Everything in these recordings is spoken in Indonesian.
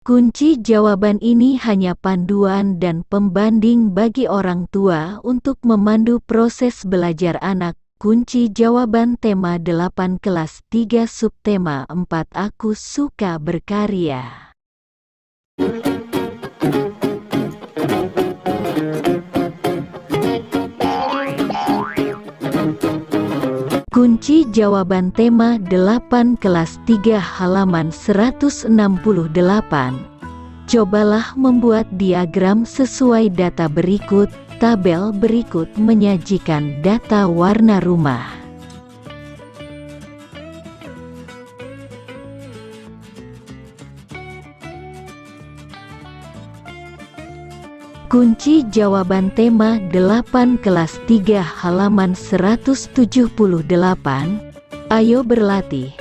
Kunci jawaban ini hanya panduan dan pembanding bagi orang tua untuk memandu proses belajar anak. Kunci jawaban tema 8 kelas 3 subtema 4 Aku suka berkarya. Kunci jawaban tema 8 kelas 3 halaman 168. Cobalah membuat diagram sesuai data berikut. Tabel berikut menyajikan data warna rumah. Kunci jawaban tema 8 kelas 3 halaman 178. Ayo berlatih.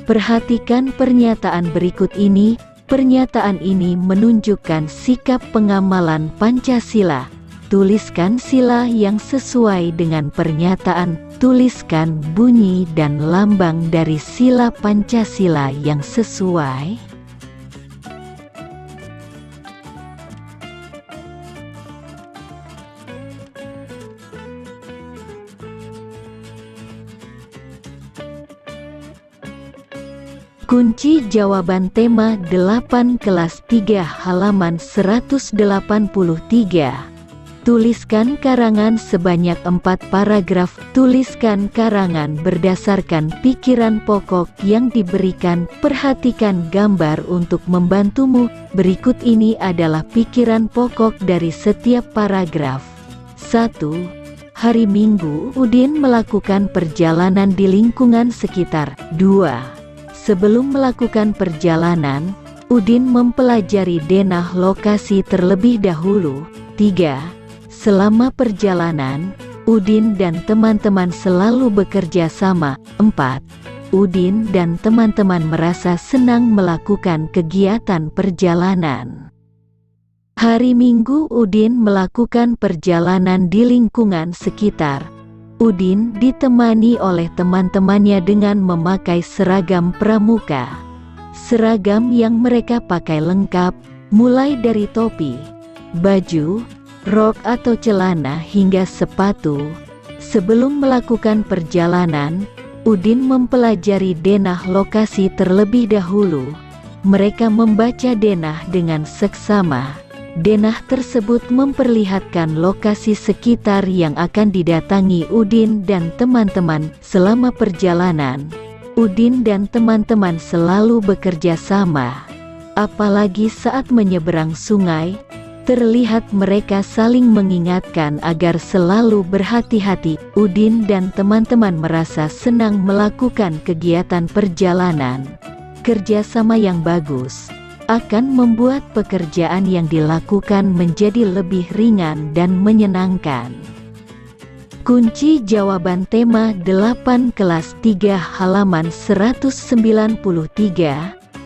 Perhatikan pernyataan berikut ini. Pernyataan ini menunjukkan sikap pengamalan Pancasila. Tuliskan sila yang sesuai dengan pernyataan. Tuliskan bunyi dan lambang dari sila Pancasila yang sesuai. Kunci jawaban tema 8 kelas 3 halaman 183. Tuliskan karangan sebanyak 4 paragraf. Tuliskan karangan berdasarkan pikiran pokok yang diberikan. Perhatikan gambar untuk membantumu. Berikut ini adalah pikiran pokok dari setiap paragraf. 1. Hari Minggu, Udin melakukan perjalanan di lingkungan sekitar. 2. Sebelum melakukan perjalanan, Udin mempelajari denah lokasi terlebih dahulu. 3. Selama perjalanan, Udin dan teman-teman selalu bekerja sama. 4. Udin dan teman-teman merasa senang melakukan kegiatan perjalanan. Hari Minggu Udin melakukan perjalanan di lingkungan sekitar. Udin ditemani oleh teman-temannya dengan memakai seragam pramuka. Seragam yang mereka pakai lengkap, mulai dari topi, baju, rok atau celana hingga sepatu. Sebelum melakukan perjalanan, Udin mempelajari denah lokasi terlebih dahulu. Mereka membaca denah dengan seksama. Denah tersebut memperlihatkan lokasi sekitar yang akan didatangi Udin dan teman-teman selama perjalanan. Udin dan teman-teman selalu bekerja sama. Apalagi saat menyeberang sungai, terlihat mereka saling mengingatkan agar selalu berhati-hati. Udin dan teman-teman merasa senang melakukan kegiatan perjalanan. Kerjasama yang bagus akan membuat pekerjaan yang dilakukan menjadi lebih ringan dan menyenangkan. Kunci jawaban tema 8 kelas 3 halaman 193,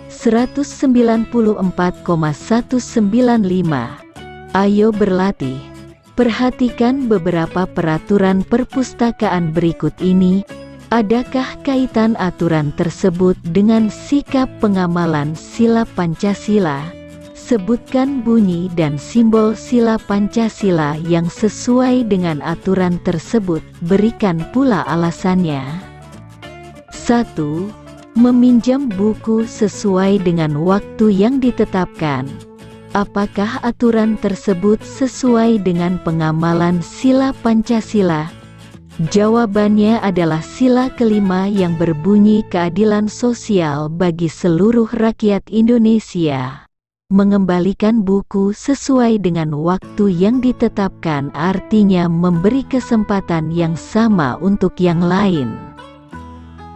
194,195. Ayo berlatih. Perhatikan beberapa peraturan perpustakaan berikut ini. Adakah kaitan aturan tersebut dengan sikap pengamalan sila Pancasila? Sebutkan bunyi dan simbol sila Pancasila yang sesuai dengan aturan tersebut. Berikan pula alasannya. 1. Meminjam buku sesuai dengan waktu yang ditetapkan. Apakah aturan tersebut sesuai dengan pengamalan sila Pancasila? Jawabannya adalah sila kelima yang berbunyi keadilan sosial bagi seluruh rakyat Indonesia. Mengembalikan buku sesuai dengan waktu yang ditetapkan artinya memberi kesempatan yang sama untuk yang lain.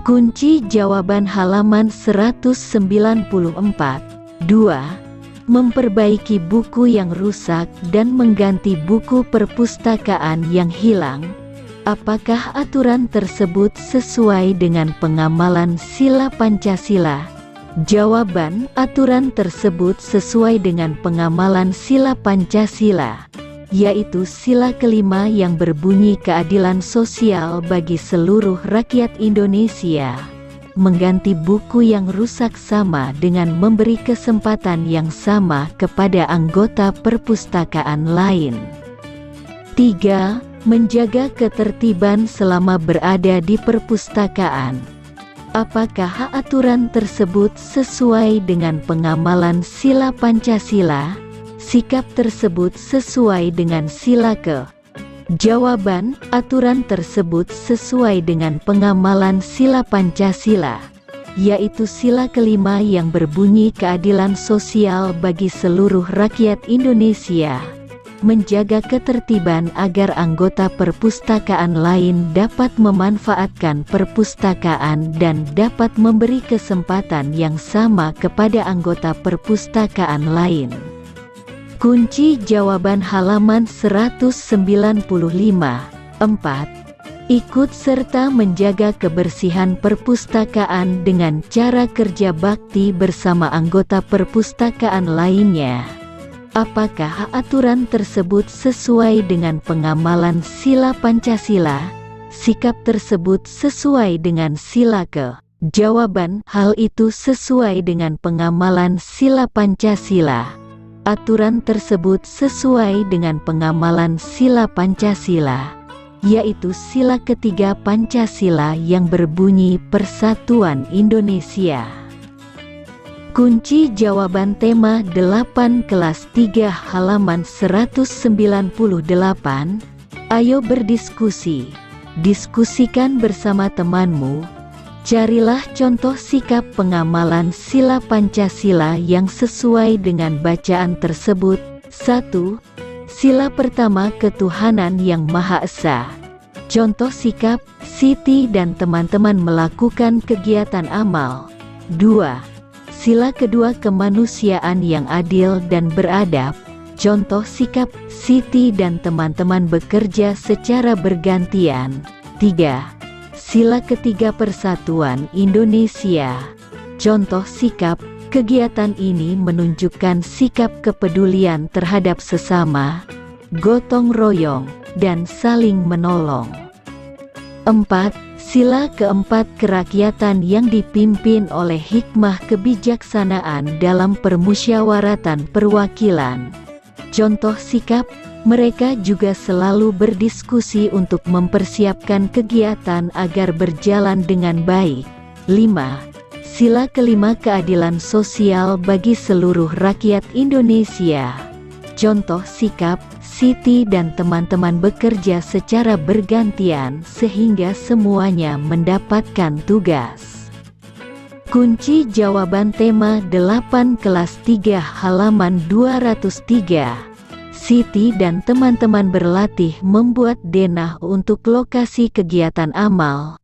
Kunci jawaban halaman 194. 2. Memperbaiki buku yang rusak dan mengganti buku perpustakaan yang hilang. Apakah aturan tersebut sesuai dengan pengamalan sila Pancasila? Jawaban, aturan tersebut sesuai dengan pengamalan sila Pancasila, yaitu sila kelima yang berbunyi keadilan sosial bagi seluruh rakyat Indonesia. mengganti buku yang rusak sama dengan memberi kesempatan yang sama kepada anggota perpustakaan lain. 3. Menjaga ketertiban selama berada di perpustakaan. Apakah aturan tersebut sesuai dengan pengamalan sila Pancasila? Sikap tersebut sesuai dengan sila ke? Jawaban, aturan tersebut sesuai dengan pengamalan sila Pancasila, yaitu sila kelima yang berbunyi keadilan sosial bagi seluruh rakyat Indonesia, menjaga ketertiban agar anggota perpustakaan lain dapat memanfaatkan perpustakaan dan dapat memberi kesempatan yang sama kepada anggota perpustakaan lain. Kunci jawaban halaman 195. 4. Ikut serta menjaga kebersihan perpustakaan dengan cara kerja bakti bersama anggota perpustakaan lainnya. Apakah aturan tersebut sesuai dengan pengamalan sila Pancasila? Sikap tersebut sesuai dengan sila ke? Jawaban, hal itu sesuai dengan pengamalan sila Pancasila. Aturan tersebut sesuai dengan pengamalan sila Pancasila, yaitu sila ketiga Pancasila yang berbunyi Persatuan Indonesia. Kunci jawaban tema 8 kelas 3 halaman 198. Ayo berdiskusi. Diskusikan bersama temanmu. Carilah contoh sikap pengamalan sila Pancasila yang sesuai dengan bacaan tersebut. 1. Sila pertama, ketuhanan yang Maha Esa. Contoh sikap, Siti dan teman-teman melakukan kegiatan amal. 2. Sila kedua, kemanusiaan yang adil dan beradab. Contoh sikap, Siti dan teman-teman bekerja secara bergantian. 3. Sila ketiga, persatuan Indonesia. Contoh sikap, kegiatan ini menunjukkan sikap kepedulian terhadap sesama, gotong royong, dan saling menolong. 4. Sila keempat, kerakyatan yang dipimpin oleh hikmah kebijaksanaan dalam permusyawaratan perwakilan. Contoh sikap, mereka juga selalu berdiskusi untuk mempersiapkan kegiatan agar berjalan dengan baik. 5. Sila kelima, keadilan sosial bagi seluruh rakyat Indonesia. Contoh sikap, Siti dan teman-teman bekerja secara bergantian sehingga semuanya mendapatkan tugas. Kunci jawaban tema 8 kelas 3 halaman 203. Siti dan teman-teman berlatih membuat denah untuk lokasi kegiatan amal.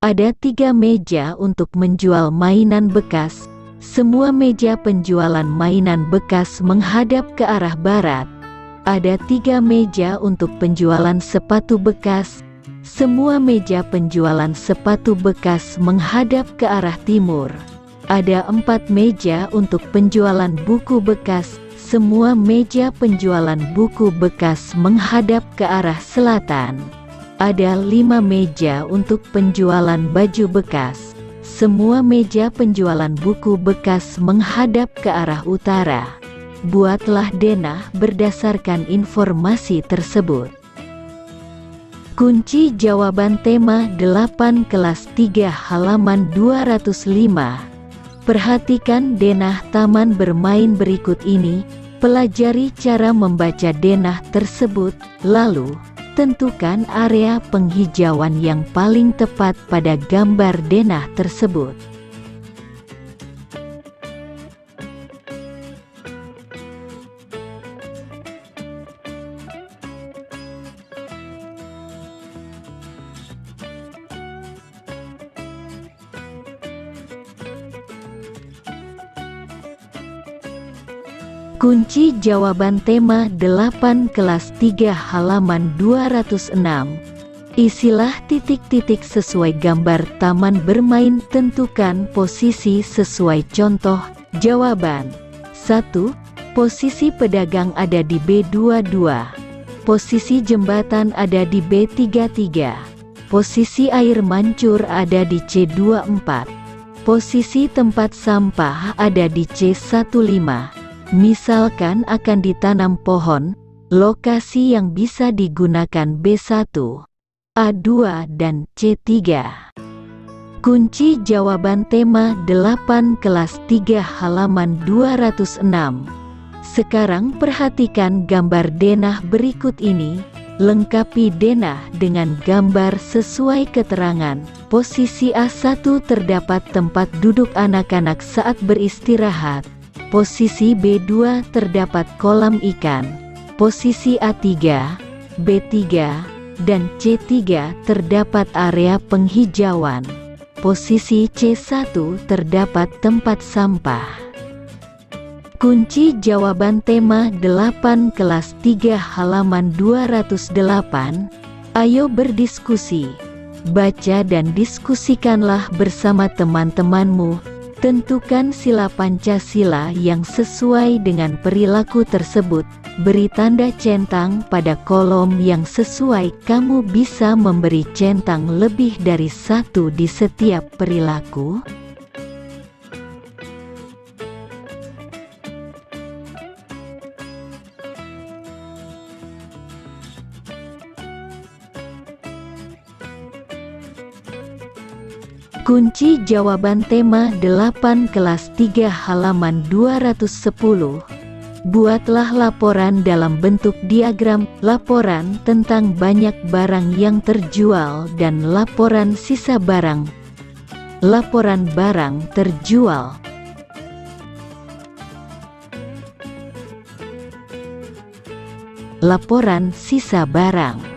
Ada 3 meja untuk menjual mainan bekas. Semua meja penjualan mainan bekas menghadap ke arah barat. Ada 3 meja untuk penjualan sepatu bekas. Semua meja penjualan sepatu bekas menghadap ke arah timur. Ada 4 meja untuk penjualan buku bekas. Semua meja penjualan buku bekas menghadap ke arah selatan. Ada 5 meja untuk penjualan baju bekas. Semua meja penjualan buku bekas menghadap ke arah utara. Buatlah denah berdasarkan informasi tersebut. Kunci jawaban tema 8 kelas 3 halaman 205. Perhatikan denah taman bermain berikut ini. Pelajari cara membaca denah tersebut, lalu tentukan area penghijauan yang paling tepat pada gambar denah tersebut. Kunci jawaban tema 8 kelas 3 halaman 206. Isilah titik-titik sesuai gambar taman bermain. Tentukan posisi sesuai contoh. Jawaban. 1. Posisi pedagang ada di B22. Posisi jembatan ada di B33. Posisi air mancur ada di C24. Posisi tempat sampah ada di C15. Misalkan akan ditanam pohon, lokasi yang bisa digunakan B1, A2 dan C3. Kunci jawaban tema 8 kelas 3 halaman 206. Sekarang perhatikan gambar denah berikut ini. Lengkapi denah dengan gambar sesuai keterangan. Posisi A1 terdapat tempat duduk anak-anak saat beristirahat. Posisi B2 terdapat kolam ikan. Posisi A3, B3, dan C3 terdapat area penghijauan. Posisi C1 terdapat tempat sampah. Kunci jawaban tema 8 kelas 3 halaman 208. Ayo berdiskusi. Baca dan diskusikanlah bersama teman-temanmu. Tentukan sila Pancasila yang sesuai dengan perilaku tersebut. Beri tanda centang pada kolom yang sesuai. Kamu bisa memberi centang lebih dari satu di setiap perilaku. Kunci jawaban tema 8 kelas 3 halaman 210. Buatlah laporan dalam bentuk diagram, laporan tentang banyak barang yang terjual dan laporan sisa barang. Laporan barang terjual. Laporan sisa barang.